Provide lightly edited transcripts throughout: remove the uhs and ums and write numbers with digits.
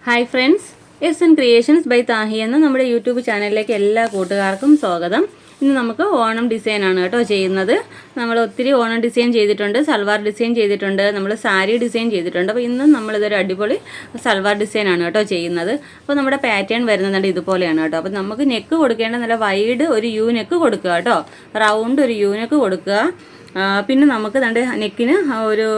Hi friends, S N creations by Thahi എന്ന നമ്മുടെ YouTube ചാനലിലേക്ക് എല്ലാ കൂട്ടുകാർക്കും സ്വാഗതം. ഇന്ന് നമുക്ക് ഓണം ഡിസൈനാണ് കേട്ടോ ചെയ്യുന്നത്. നമ്മൾ ഒത്തിരി ഓണം ഡിസൈൻ ചെയ്തിട്ടുണ്ട്, സൽവാർ ഡിസൈൻ ചെയ്തിട്ടുണ്ട്, നമ്മൾ സാരി ഡിസൈൻ ചെയ്തിട്ടുണ്ട്. അപ്പോൾ ഇന്നും നമ്മളിതൊരു അടിപൊളി സൽവാർ ഡിസൈനാണ് കേട്ടോ ചെയ്യുന്നത്. അപ്പോൾ നമ്മുടെ പാറ്റേൺ വരുന്നത് ഇതുപോലെയാണ് കേട്ടോ. അപ്പോൾ നമുക്ക് നെക്ക് കൊടുക്കേണ്ട നല്ല വൈഡ് ഒരു യു നെക്ക് കൊടുക്കുക കേട്ടോ, റൗണ്ട് ഒരു യു നെക്ക് കൊടുക്കുക. പിന്നെ നമുക്ക് നെക്കിന് ഒരു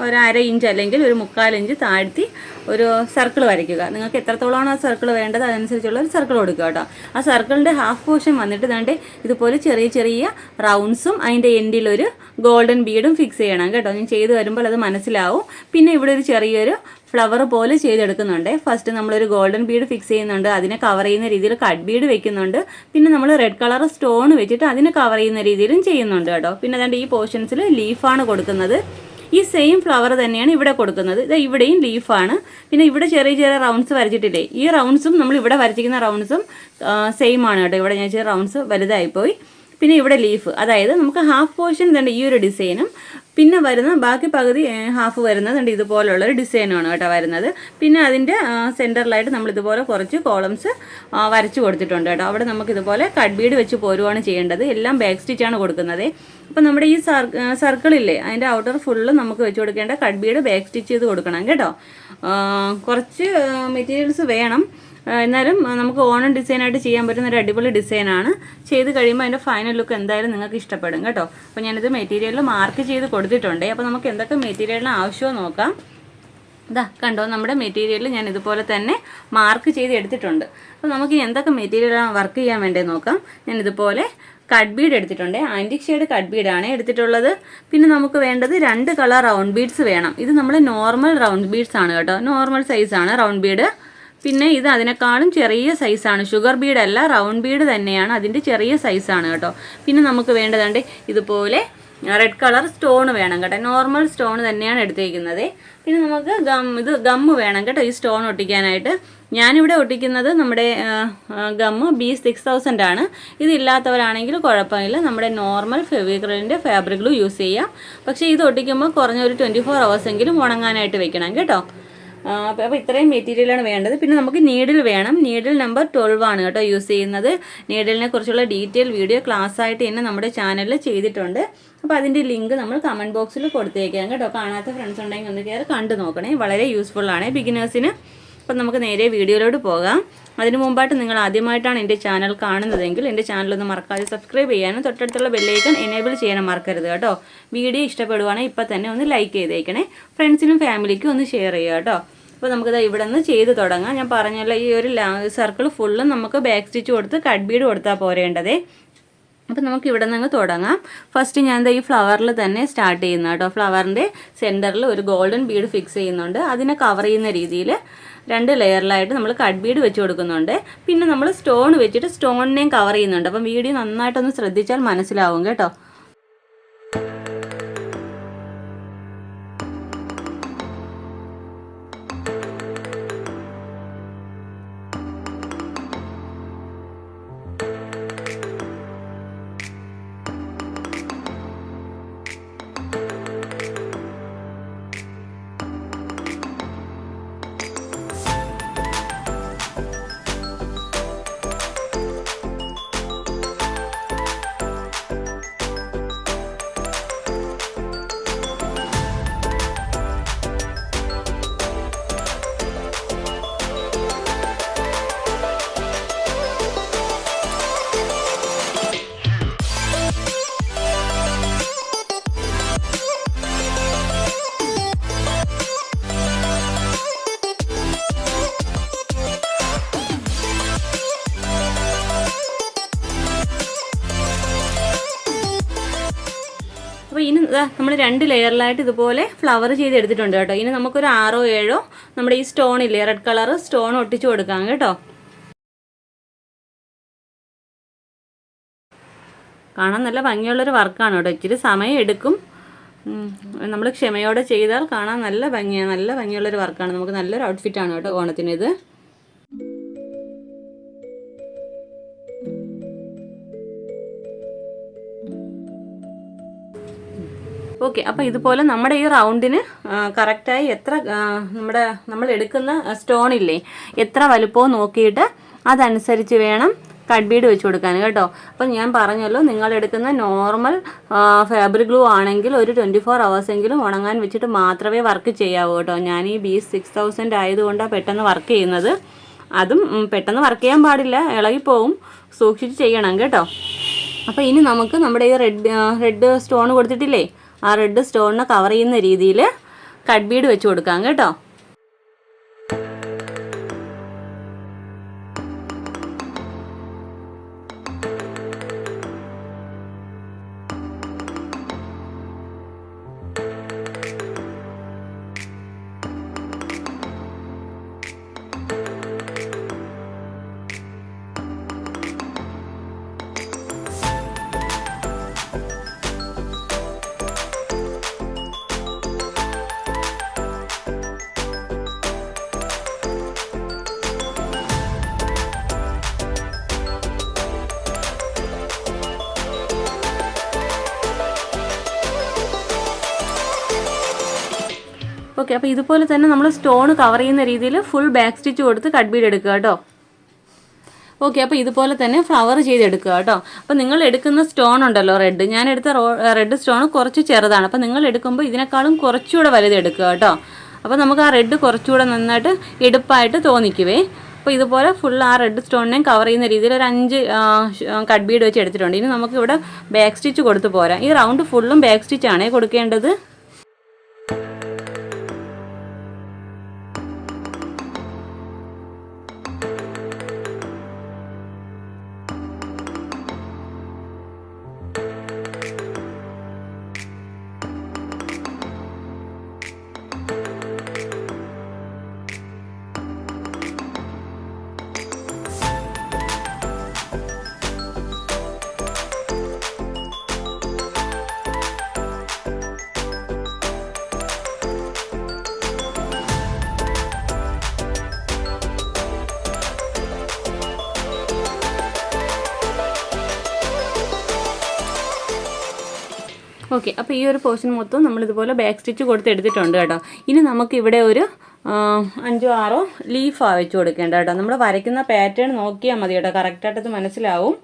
1/2 ഇഞ്ച് അല്ലെങ്കിൽ ഒരു 1/4 ഇഞ്ച് താഴ്ത്തി ഒരു സർക്കിൾ വരയ്ക്കുക. നിങ്ങൾക്ക് എത്രത്തോളമാണ് ആ സർക്കിൾ വേണ്ടത് അതനുസരിച്ചുള്ള ഒരു സർക്കിൾ കൊടുക്കുക കേട്ടോ. ആ സർക്കിളിൻ്റെ ഹാഫ് പോർഷൻ വന്നിട്ട് ഇതുപോലെ ചെറിയ ചെറിയ റൗണ്ട്സും അതിൻ്റെ എൻഡിലൊരു ഗോൾഡൻ ബീഡും ഫിക്സ് ചെയ്യണം കേട്ടോ. ഞാൻ ചെയ്ത് വരുമ്പോൾ അത് മനസ്സിലാവും. പിന്നെ ഇവിടെ ഒരു ചെറിയൊരു ഫ്ലവർ പോലെ ചെയ്തെടുക്കുന്നുണ്ട്. ഫസ്റ്റ് നമ്മളൊരു ഗോൾഡൻ ബീഡ് ഫിക്സ് ചെയ്യുന്നുണ്ട്, അതിനെ കവർ ചെയ്യുന്ന രീതിയിൽ കട്ട് ബീഡ് വെക്കുന്നുണ്ട്. പിന്നെ നമ്മൾ റെഡ് കളർ സ്റ്റോൺ വെച്ചിട്ട് അതിനെ കവർ ചെയ്യുന്ന രീതിയിലും ചെയ്യുന്നുണ്ട് കേട്ടോ. പിന്നെ ഈ പോർഷൻസിൽ ലീഫാണ് കൊടുക്കുന്നത്. ഈ സെയിം ഫ്ലവർ തന്നെയാണ് ഇവിടെ കൊടുക്കുന്നത്. ഇവിടെയും ലീഫാണ്. പിന്നെ ഇവിടെ ചെറിയ ചെറിയ റൗണ്ട്സ് വരച്ചിട്ടില്ലേ, ഈ റൗണ്ട്സും നമ്മൾ ഇവിടെ വരച്ചിരിക്കുന്ന റൗണ്ട്സും സെയിം ആണ് കേട്ടോ. ഇവിടെ ഞാൻ ചെറിയ റൗണ്ട്സ് വലുതായിപ്പോയി. പിന്നെ ഇവിടെ ലീഫ്, അതായത് നമുക്ക് ഹാഫ് പോർഷൻ ഈ ഒരു ഡിസൈനും പിന്നെ വരുന്ന ബാക്കി പകുതി ഹാഫ് വരുന്നത് ഇതുപോലുള്ളൊരു ഡിസൈനുമാണ് കേട്ടോ വരുന്നത്. പിന്നെ അതിൻ്റെ സെൻറ്ററിലായിട്ട് നമ്മൾ ഇതുപോലെ കുറച്ച് കോളംസ് വരച്ച് കൊടുത്തിട്ടുണ്ട് കേട്ടോ. അവിടെ നമുക്ക് ഇതുപോലെ കട്ട് ബീഡ് വെച്ച് പോരുവാണ് ചെയ്യേണ്ടത്. എല്ലാം ബാക്ക് സ്റ്റിച്ചാണ് കൊടുക്കുന്നത്. അപ്പോൾ നമ്മുടെ ഈ സർക്കിളില്ലേ, അതിൻ്റെ ഔട്ടർ ഫുള്ള് നമുക്ക് വെച്ച് കൊടുക്കേണ്ട കട്ട് ബീഡ് ബാക്ക് സ്റ്റിച്ച് ചെയ്ത് കൊടുക്കണം കേട്ടോ. കുറച്ച് മെറ്റീരിയൽസ് വേണം, എന്നാലും നമുക്ക് ഓണം ഡിസൈനായിട്ട് ചെയ്യാൻ പറ്റുന്ന ഒരു അടിപൊളി ഡിസൈനാണ്. ചെയ്ത് കഴിയുമ്പോൾ അതിൻ്റെ ഫൈനൽ ലുക്ക് എന്തായാലും നിങ്ങൾക്ക് ഇഷ്ടപ്പെടും കേട്ടോ. അപ്പോൾ ഞാനിത് മെറ്റീരിയൽ മാർക്ക് ചെയ്ത് കൊടുത്തിട്ടുണ്ട്. അപ്പോൾ നമുക്ക് എന്തൊക്കെ മെറ്റീരിയലിന് ആവശ്യമോ നോക്കാം. കണ്ടോ, നമ്മുടെ മെറ്റീരിയൽ ഞാൻ ഇതുപോലെ തന്നെ മാർക്ക് ചെയ്ത് എടുത്തിട്ടുണ്ട്. അപ്പോൾ നമുക്ക് എന്തൊക്കെ മെറ്റീരിയലാണ് വർക്ക് ചെയ്യാൻ വേണ്ടത് നോക്കാം. ഞാൻ ഇതുപോലെ കട്ട് ബീഡ് എടുത്തിട്ടുണ്ട്. ആൻറ്റിക് ഷെയ്ഡ് കട്ട് ബീഡാണ് എടുത്തിട്ടുള്ളത്. പിന്നെ നമുക്ക് വേണ്ടത് 2 കളർ റൗണ്ട് ബീഡ്സ് വേണം. ഇത് നമ്മൾ നോർമൽ റൗണ്ട് ബീഡ്സ് ആണ് കേട്ടോ, നോർമൽ സൈസാണ് റൗണ്ട് ബീഡ്. പിന്നെ ഇത് അതിനേക്കാളും ചെറിയ സൈസാണ്, ഷുഗർ ബീഡല്ല, റൗണ്ട് ബീഡ് തന്നെയാണ്, അതിൻ്റെ ചെറിയ സൈസാണ് കേട്ടോ. പിന്നെ നമുക്ക് വേണ്ടതുണ്ട് ഇതുപോലെ റെഡ് കളർ സ്റ്റോൺ വേണം കേട്ടോ, നോർമൽ സ്റ്റോൺ തന്നെയാണ് എടുത്തേക്കുന്നത്. പിന്നെ നമുക്ക് ഗമ്മ് വേണം കേട്ടോ ഈ സ്റ്റോൺ ഒട്ടിക്കാനായിട്ട്. ഞാനിവിടെ ഒട്ടിക്കുന്നത് നമ്മുടെ ഗമ്മ് B6000 ആണ്. ഇതില്ലാത്തവരാണെങ്കിൽ കുഴപ്പമില്ല, നമ്മുടെ നോർമൽ ഫെവിക്രിലിൻ്റെ ഫാബ്രിക് ഗ്ലൂ യൂസ് ചെയ്യാം. പക്ഷേ ഇത് ഒട്ടിക്കുമ്പോൾ കുറഞ്ഞ ഒരു 24 hours എങ്കിലും ഉണങ്ങാനായിട്ട് വെക്കണം കേട്ടോ. അപ്പോൾ ഇത്രയും മെറ്റീരിയലാണ് വേണ്ടത്. പിന്നെ നമുക്ക് നീഡിൽ വേണം. നീഡിൽ നമ്പർ 12 ആണ് കേട്ടോ യൂസ് ചെയ്യുന്നത്. നീഡിലിനെ കുറിച്ചുള്ള ഡീറ്റെയിൽ വീഡിയോ ക്ലാസ് ആയിട്ട് തന്നെ നമ്മുടെ ചാനലിൽ ചെയ്തിട്ടുണ്ട്. അപ്പോൾ അതിൻ്റെ ലിങ്ക് നമ്മൾ കമൻറ്റ് ബോക്സിൽ കൊടുത്തേക്കാം കേട്ടോ. കാണാത്ത ഫ്രണ്ട്സ് ഉണ്ടെങ്കിൽ ഒന്ന് കയറി കണ്ടു നോക്കണേ, വളരെ യൂസ്ഫുള്ളാണ് ബിഗിനേഴ്സിന്. അപ്പം നമുക്ക് നേരെ വീഡിയോയിലോട്ട് പോകാം. അതിന് മുമ്പായിട്ട് നിങ്ങൾ ആദ്യമായിട്ടാണ് എൻ്റെ ചാനൽ കാണുന്നതെങ്കിൽ എൻ്റെ ചാനലൊന്ന് മറക്കാതെ സബ്സ്ക്രൈബ് ചെയ്യാനും തൊട്ടടുത്തുള്ള ബെല്ലൈക്കൺ എനേബിൾ ചെയ്യാനും മറക്കരുത് കേട്ടോ. വീഡിയോ ഇഷ്ടപ്പെടുവാണെങ്കിൽ ഇപ്പം തന്നെ ഒന്ന് ലൈക്ക് ചെയ്തേക്കണേ, ഫ്രണ്ട്സിനും ഫാമിലിക്കും ഒന്ന് ഷെയർ ചെയ്യുക കേട്ടോ. അപ്പോൾ നമുക്കിത് ഇവിടെ നിന്ന് ചെയ്ത് തുടങ്ങാം. ഞാൻ പറഞ്ഞല്ലോ, ഈ ഒരു സർക്കിൾ ഫുള്ളും നമുക്ക് ബാക്ക് സ്റ്റിച്ച് കൊടുത്ത് കട്ട് ബീഡ് കൊടുത്താൽ പോരേണ്ടതേ. അപ്പോൾ നമുക്ക് ഇവിടെ നിന്ന് തുടങ്ങാം. ഫസ്റ്റ് ഞാൻ ഈ ഫ്ലവറിൽ തന്നെ സ്റ്റാർട്ട് ചെയ്യുന്ന കേട്ടോ. ഫ്ലവറിൻ്റെ സെൻറ്ററിൽ ഒരു ഗോൾഡൻ ബീഡ് ഫിക്സ് ചെയ്യുന്നുണ്ട്. അതിനെ കവർ ചെയ്യുന്ന രീതിയിൽ 2 ലെയറിലായിട്ട് നമ്മൾ കട്ട് ബീഡ് വെച്ച് കൊടുക്കുന്നുണ്ട്. പിന്നെ നമ്മൾ സ്റ്റോൺ വെച്ചിട്ട് സ്റ്റോണിനെയും കവർ ചെയ്യുന്നുണ്ട്. അപ്പം വീഡിയോ നന്നായിട്ടൊന്ന് ശ്രദ്ധിച്ചാൽ മനസ്സിലാവും കേട്ടോ. അപ്പോൾ ഇനി നമ്മൾ 2 ലെയറിലായിട്ട് ഇതുപോലെ ഫ്ലവർ ചെയ്തെടുത്തിട്ടുണ്ട് കേട്ടോ. ഇനി നമുക്കൊരു 6 or 7 നമ്മുടെ ഈ സ്റ്റോണില്ലേ, റെഡ് കളർ സ്റ്റോൺ ഒട്ടിച്ച് കൊടുക്കാം കേട്ടോ. കാണാൻ നല്ല ഭംഗിയുള്ളൊരു വർക്കാണ് കേട്ടോ. ഇച്ചിരി സമയം എടുക്കും, നമ്മൾ ക്ഷമയോടെ ചെയ്താൽ കാണാൻ നല്ല ഭംഗിയുള്ളൊരു വർക്കാണ്. നമുക്ക് നല്ലൊരു ഔട്ട്ഫിറ്റാണ് കേട്ടോ ഓണത്തിനിത്. ഓക്കെ, അപ്പോൾ ഇതുപോലെ നമ്മുടെ ഈ റൗണ്ടിന് കറക്റ്റായി എത്ര നമ്മൾ എടുക്കുന്ന സ്റ്റോണില്ലേ എത്ര വലുപ്പവും നോക്കിയിട്ട് അതനുസരിച്ച് വേണം കട്ട് ബീഡ് വെച്ച് കൊടുക്കാൻ കേട്ടോ. അപ്പം ഞാൻ പറഞ്ഞല്ലോ, നിങ്ങൾ എടുക്കുന്ന നോർമൽ ഫാബ്രിക് ഗ്ലൂ ആണെങ്കിൽ ഒരു 24 hours ഉണങ്ങാൻ വെച്ചിട്ട് മാത്രമേ വർക്ക് ചെയ്യാവൂ കേട്ടോ. ഞാൻ ഈ ബീസ് 6000 ആയതുകൊണ്ടാണ് പെട്ടെന്ന് വർക്ക് ചെയ്യുന്നത്. അതും പെട്ടെന്ന് വർക്ക് ചെയ്യാൻ പാടില്ല, ഇളകിപ്പോവും, സൂക്ഷിച്ച് ചെയ്യണം കേട്ടോ. അപ്പോൾ ഇനി നമുക്ക് നമ്മുടെ ഈ റെഡ് സ്റ്റോൺ കൊടുത്തിട്ടില്ലേ, ആ റെഡ് സ്റ്റോണിനെ കവർ ചെയ്യുന്ന രീതിയിൽ കട്ട് ബീഡ് വെച്ച് കൊടുക്കാം കേട്ടോ. ഓക്കെ, അപ്പോൾ ഇതുപോലെ തന്നെ നമ്മൾ സ്റ്റോൺ കവർ ചെയ്യുന്ന രീതിയിൽ ഫുൾ ബാക്ക് സ്റ്റിച്ച് കൊടുത്ത് കട്ട് ബീഡ് എടുക്കുക കേട്ടോ. ഓക്കെ, അപ്പോൾ ഇതുപോലെ തന്നെ ഫ്ലവർ ചെയ്തെടുക്കുക കേട്ടോ. അപ്പോൾ നിങ്ങൾ എടുക്കുന്ന സ്റ്റോൺ ഉണ്ടല്ലോ റെഡ്, ഞാൻ എടുത്ത റെഡ് സ്റ്റോൺ കുറച്ച് ചെറുതാണ്. അപ്പോൾ നിങ്ങൾ എടുക്കുമ്പോൾ ഇതിനേക്കാളും കുറച്ചുകൂടെ വലുത് എടുക്കുക കേട്ടോ. അപ്പോൾ നമുക്ക് ആ റെഡ് കുറച്ചുകൂടെ നന്നായിട്ട് എടുപ്പായിട്ട് തോന്നിക്കുവേ. അപ്പോൾ ഇതുപോലെ ഫുൾ ആ റെഡ് സ്റ്റോണിനെയും കവർ ചെയ്യുന്ന രീതിയിൽ ഒരു 5 കട്ട് ബീഡ് വെച്ച് എടുത്തിട്ടുണ്ട്. ഇനി നമുക്ക് ഇവിടെ ബാക്ക് സ്റ്റിച്ച് കൊടുത്ത് പോരാം. ഈ റൗണ്ട് ഫുള്ളും ബാക്ക് സ്റ്റിച്ചാണേ കൊടുക്കേണ്ടത്. ഓക്കെ, അപ്പോൾ ഈ ഒരു പോർഷൻ മൊത്തം നമ്മളിതുപോലെ ബാക്ക് സ്റ്റിച്ച് കൊടുത്തെടുത്തിട്ടുണ്ട് കേട്ടോ. ഇനി നമുക്കിവിടെ ഒരു 5 or 6 ലീഫാണ് വെച്ച് കൊടുക്കേണ്ട കേട്ടോ. നമ്മൾ വരയ്ക്കുന്ന പാറ്റേൺ നോക്കിയാൽ മതി കേട്ടോ, കറക്റ്റായിട്ടത് മനസ്സിലാവും.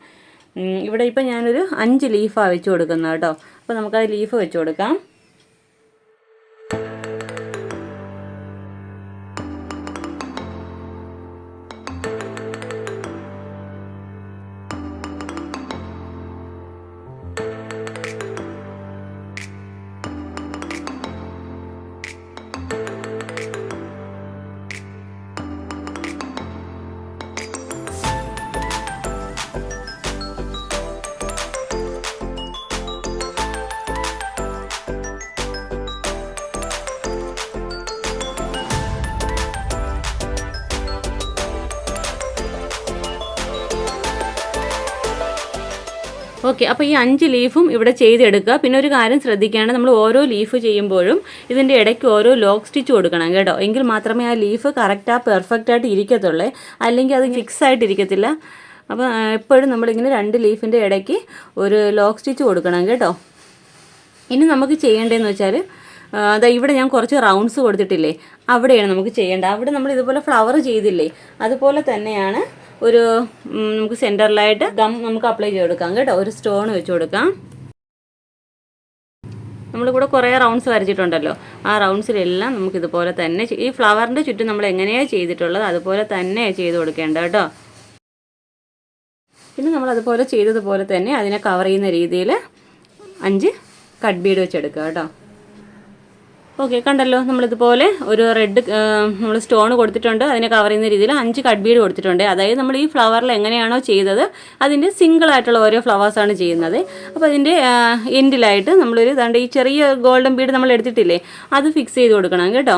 ഇവിടെ ഇപ്പം ഞാനൊരു 5 ലീഫാണ് വെച്ച് കൊടുക്കുന്നത് കേട്ടോ. അപ്പോൾ നമുക്കത് ലീഫ് വെച്ച് കൊടുക്കാം. ഓക്കെ, അപ്പോൾ ഈ 5 ലീഫും ഇവിടെ ചെയ്തെടുക്കുക. പിന്നെ ഒരു കാര്യം ശ്രദ്ധിക്കേണ്ടത്, നമ്മൾ ഓരോ ലീഫ് ചെയ്യുമ്പോഴും ഇതിൻ്റെ ഇടയ്ക്ക് ഓരോ ലോക്ക് സ്റ്റിച്ച് കൊടുക്കണം കേട്ടോ. എങ്കിൽ മാത്രമേ ആ ലീഫ് പെർഫെക്റ്റായിട്ട് ഇരിക്കത്തുള്ളൂ, അല്ലെങ്കിൽ അത് ഫിക്സ് ആയിട്ട് ഇരിക്കത്തില്ല. അപ്പോൾ എപ്പോഴും നമ്മളിങ്ങനെ 2 ലീഫിൻ്റെ ഇടയ്ക്ക് ഒരു ലോക്ക് സ്റ്റിച്ച് കൊടുക്കണം കേട്ടോ. ഇനി നമുക്ക് ചെയ്യേണ്ടതെന്ന് വെച്ചാൽ, ഇവിടെ ഞാൻ കുറച്ച് റൗണ്ട്സ് കൊടുത്തിട്ടില്ലേ, അവിടെയാണ് നമുക്ക് ചെയ്യേണ്ടത്. അവിടെ നമ്മൾ ഇതുപോലെ ഫ്ലവർ ചെയ്തില്ലേ, അതുപോലെ തന്നെയാണ് ഒരു നമുക്ക് സെൻറ്ററിലായിട്ട് ഗം നമുക്ക് അപ്ലൈ ചെയ്ത് കൊടുക്കാം കേട്ടോ. ഒരു സ്റ്റോൺ വെച്ച് കൊടുക്കാം. നമ്മളിവിടെ കുറേ റൗണ്ട്സ് വരച്ചിട്ടുണ്ടല്ലോ, ആ റൗണ്ട്സിലെല്ലാം നമുക്കിതുപോലെ തന്നെ ഈ ഫ്ലവറിൻ്റെ ചുറ്റും നമ്മൾ എങ്ങനെയാണ് ചെയ്തിട്ടുള്ളത് അതുപോലെ തന്നെ ചെയ്ത് കൊടുക്കേണ്ടത് കേട്ടോ. പിന്നെ നമ്മൾ അതുപോലെ ചെയ്തതുപോലെ തന്നെ അതിനെ കവർ ചെയ്യുന്ന രീതിയിൽ 5 കട്ട് ബീഡ് വെച്ചെടുക്കുക കേട്ടോ. ഓക്കെ, കണ്ടല്ലോ, നമ്മളിതുപോലെ ഒരു റെഡ് നമ്മൾ സ്റ്റോൺ കൊടുത്തിട്ടുണ്ട്, അതിനെ കവർ ചെയ്യുന്ന രീതിയിൽ 5 കട്ട് ബീഡ് കൊടുത്തിട്ടുണ്ട്. അതായത് നമ്മൾ ഈ ഫ്ലവറിൽ എങ്ങനെയാണോ ചെയ്തത് അതിൻ്റെ സിംഗിളായിട്ടുള്ള ഓരോ ഫ്ലവേഴ്സാണ് ചെയ്യുന്നത്. അപ്പോൾ അതിൻ്റെ എൻഡിലായിട്ട് നമ്മളൊരു ഈ ചെറിയ ഗോൾഡൻ ബീഡ് നമ്മൾ എടുത്തിട്ടില്ലേ, അത് ഫിക്സ് ചെയ്ത് കൊടുക്കണം കേട്ടോ.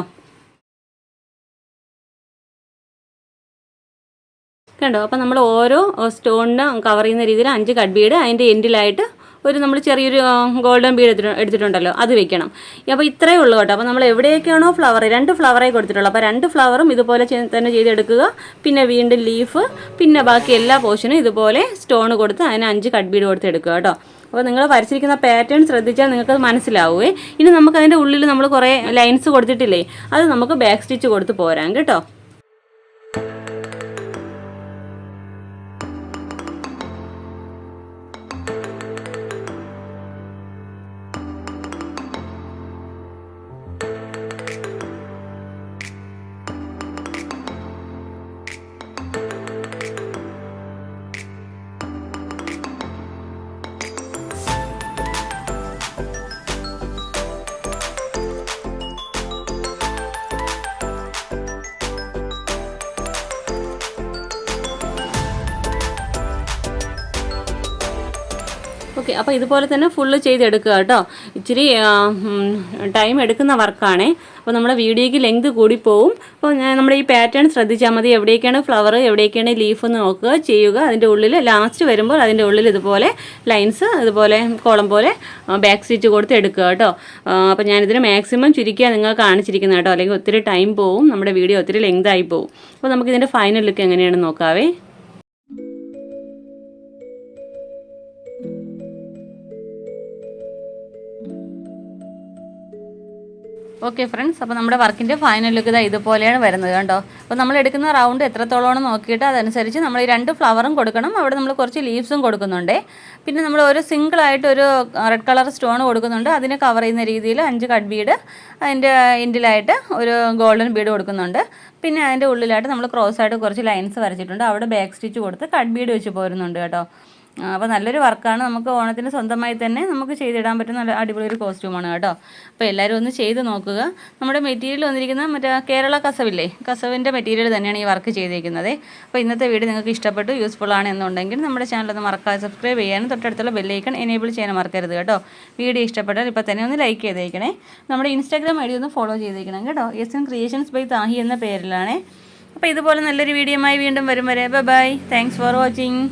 കണ്ടോ, അപ്പോൾ നമ്മൾ ഓരോ സ്റ്റോണിന് കവർ ചെയ്യുന്ന രീതിയിൽ 5 കട്ട് ബീഡ് അതിൻ്റെ എൻഡിലായിട്ട് ഒരു നമ്മൾ ചെറിയൊരു ഗോൾഡൻ ബീഡ് എടുത്തിട്ടുണ്ടല്ലോ, അത് വെക്കണം. അപ്പോൾ ഇത്രയേ ഉള്ളൂ കേട്ടോ. അപ്പോൾ നമ്മൾ എവിടെയൊക്കെയാണോ ഫ്ലവർ 2 ഫ്ലവറേ കൊടുത്തിട്ടുള്ളൂ, അപ്പോൾ 2 ഫ്ലവറും ഇതുപോലെ തന്നെ ചെയ്തെടുക്കുക. പിന്നെ വീണ്ടും ലീഫ്, പിന്നെ ബാക്കി എല്ലാ പോർഷനും ഇതുപോലെ സ്റ്റോൺ കൊടുത്ത് അതിന് 5 കട്ട് ബീഡ് കൊടുത്ത് എടുക്കുക കേട്ടോ. അപ്പോൾ നിങ്ങൾ വരച്ചിരിക്കുന്ന പാറ്റേൺ ശ്രദ്ധിച്ചാൽ നിങ്ങൾക്കത് മനസ്സിലാവുമേ. ഇനി നമുക്ക് അതിൻ്റെ ഉള്ളിൽ നമ്മൾ കുറേ ലൈൻസ് കൊടുത്തിട്ടില്ലേ, അത് നമുക്ക് ബാക്ക് സ്റ്റിച്ച് കൊടുത്ത് പോരാം കേട്ടോ. ഓക്കെ, അപ്പോൾ ഇതുപോലെ തന്നെ ഫുള്ള് ചെയ്തെടുക്കുക കേട്ടോ. ഇച്ചിരി ടൈം എടുക്കുന്ന വർക്കാണേ. അപ്പോൾ നമ്മുടെ വീഡിയോയ്ക്ക് ലെങ്ത് കൂടിപ്പോവും. അപ്പോൾ നമ്മുടെ ഈ പാറ്റേൺ ശ്രദ്ധിച്ചാൽ മതി. എവിടേക്കാണ് ഫ്ലവർ, എവിടേക്കാണ് ലീഫ് എന്ന് നോക്കുക, ചെയ്യുക. അതിൻ്റെ ഉള്ളിൽ ലാസ്റ്റ് വരുമ്പോൾ അതിൻ്റെ ഉള്ളിൽ ഇതുപോലെ ലൈൻസ്, ഇതുപോലെ കോളം പോലെ ബാക്ക് സ്റ്റിച്ച് കൊടുത്ത് എടുക്കുക കേട്ടോ. അപ്പോൾ ഞാനിതിന് മാക്സിമം ചുരുക്കിയാൽ നിങ്ങൾ കാണിച്ചിരിക്കുന്നത് കേട്ടോ, അല്ലെങ്കിൽ ഒത്തിരി ടൈം പോവും, നമ്മുടെ വീഡിയോ ഒത്തിരി ലെങ്ത് ആയി പോവും. അപ്പോൾ നമുക്കിതിൻ്റെ ഫൈനൽ ലുക്ക് എങ്ങനെയാണെന്ന് നോക്കാവേ. ഓക്കെ ഫ്രണ്ട്സ്, അപ്പോൾ നമ്മുടെ വർക്കിൻ്റെ ഫൈനൽ ലുക്ക് ഇതുപോലെയാണ് വരുന്നത് കേട്ടോ. അപ്പോൾ നമ്മൾ എടുക്കുന്ന റൗണ്ട് എത്രത്തോളമാണെന്ന് നോക്കിയിട്ട് അതനുസരിച്ച് നമ്മൾ ഈ 2 ഫ്ലവറും കൊടുക്കണം. അവിടെ നമ്മൾ കുറച്ച് ലീവ്സും കൊടുക്കുന്നുണ്ട്. പിന്നെ നമ്മൾ ഒരു സിംഗിളായിട്ട് ഒരു റെഡ് കളർ സ്റ്റോൺ കൊടുക്കുന്നുണ്ട്. അതിനെ കവർ ചെയ്യുന്ന രീതിയിൽ 5 കട്ട് ബീഡ്, അതിൻ്റെ എൻഡിലായിട്ട് ഒരു ഗോൾഡൻ ബീഡ് കൊടുക്കുന്നുണ്ട്. പിന്നെ അതിൻ്റെ ഉള്ളിലായിട്ട് നമ്മൾ ക്രോസ് ആയിട്ട് കുറച്ച് ലൈൻസ് വരച്ചിട്ടുണ്ട്. അവിടെ ബാക്ക് സ്റ്റിച്ച് കൊടുത്ത് കട്ട് ബീഡ് വെച്ച് പോരുന്നുണ്ട് കേട്ടോ. അപ്പോൾ നല്ലൊരു വർക്കാണ്. നമുക്ക് ഓണത്തിന് സ്വന്തമായി തന്നെ നമുക്ക് ചെയ്തിടാൻ പറ്റുന്ന നല്ല അടിപൊളി ഒരു കോസ്റ്റ്യൂമാണ് കേട്ടോ. അപ്പോൾ എല്ലാവരും ഒന്ന് ചെയ്ത് നോക്കുക. നമ്മുടെ മെറ്റീരിയൽ വന്നിരിക്കുന്ന മറ്റേ കേരള കസവില്ലേ, കസവിൻ്റെ മെറ്റീരിയൽ തന്നെയാണ് ഈ വർക്ക് ചെയ്തിരിക്കുന്നത്. അപ്പോൾ ഇന്നത്തെ വീഡിയോ നിങ്ങൾക്ക് ഇഷ്ടപ്പെട്ടു, യൂസ്ഫുൾ ആണ് എന്നുണ്ടെങ്കിൽ നമ്മുടെ ചാനലൊന്ന് മറക്കാതെ സബ്സ്ക്രൈബ് ചെയ്യാനും തൊട്ടടുത്തുള്ള ബെല്ലൈക്കൺ എനേബിൾ ചെയ്യാനും മറക്കരുത് കേട്ടോ. വീഡിയോ ഇഷ്ടപ്പെട്ടാൽ ഇപ്പോൾ തന്നെ ഒന്ന് ലൈക്ക് ചെയ്തേക്കണേ. നമ്മുടെ ഇൻസ്റ്റാഗ്രാം ഐഡി ഒന്ന് ഫോളോ ചെയ്തേക്കണം കേട്ടോ. SN ക്രിയേഷൻസ് ബൈ താഹി എന്ന പേരിലാണേ. അപ്പോൾ ഇതുപോലെ നല്ലൊരു വീഡിയോയുമായി വീണ്ടും വരും വരെ ബൈ. Thanks for watching.